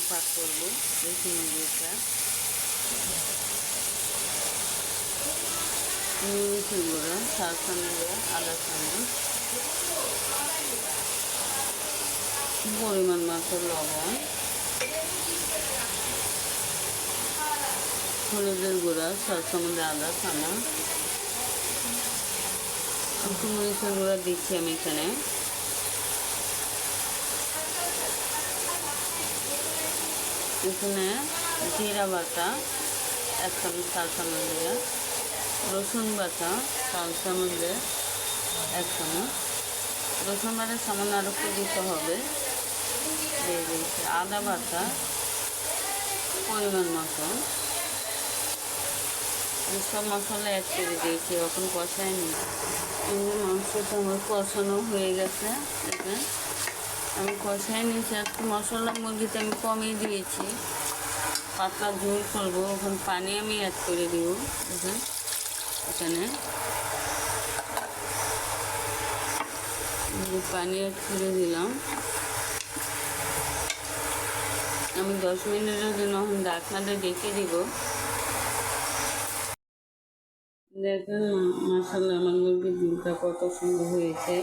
পাক করবো দেশি মুরগিটা। মরিচের গুঁড়া 4 চামচ, আদা চামচ, পরিমাণ মতো লবণ, হলুদের গুঁড়া 4 চামচ, আদা চামচ, একটু মরিচের গুঁড়া দিচ্ছি আমি এখানে। এখানে জিরা বাটা 1 চামচ, 4 চামচ দিয়ে, রসুন বাটা 4 চামচ দিয়ে 1 চামচ, রসুন বাটা সামান্য আরও একটু দিতে হবে, দিয়ে দিয়েছি। আদা বাটা পরিমাণ মতো, সব মশলা অ্যাড করে দিয়েছি, এখন কষায় নিই। এই যে মাংসটা আমার কষানো হয়ে গেছে, আমি কষায় নিয়েছি। একটু মশলা মুরগিতে আমি কমিয়ে দিয়েছি, পাতলা ঝোল করবো, ওখানে পানি আমি অ্যাড করে দিব। এখানে পানি অ্যাড করে দিলাম। আমি 10 মিনিটের জন্য ঢাকনাটা ডেকে দিব। দেখেন মাশাআল্লাহ আমার মুরগির ঝোলটা কত সুন্দর হয়েছে।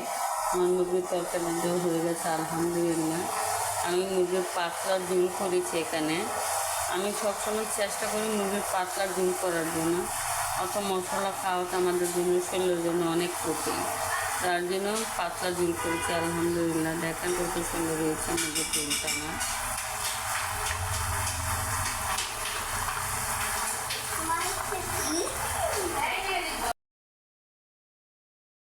আমার মুরগির তরকারিটাও হয়ে গেছে আলহামদুলিল্লাহ। আমি মুরগির পাতলা ঝোল করেছি এখানে। আমি সবসময় চেষ্টা করি মুরগির পাতলা ঝোল করার জন্য। অত মশলা খাওয়াটা আমাদের জন্য, শরীরের জন্য অনেক ক্ষতি, তার জন্য পাতলা ঝোল করেছি আলহামদুলিল্লাহ। দেখেন কত সুন্দর হয়েছে মুরগির ঝোলটা আমার।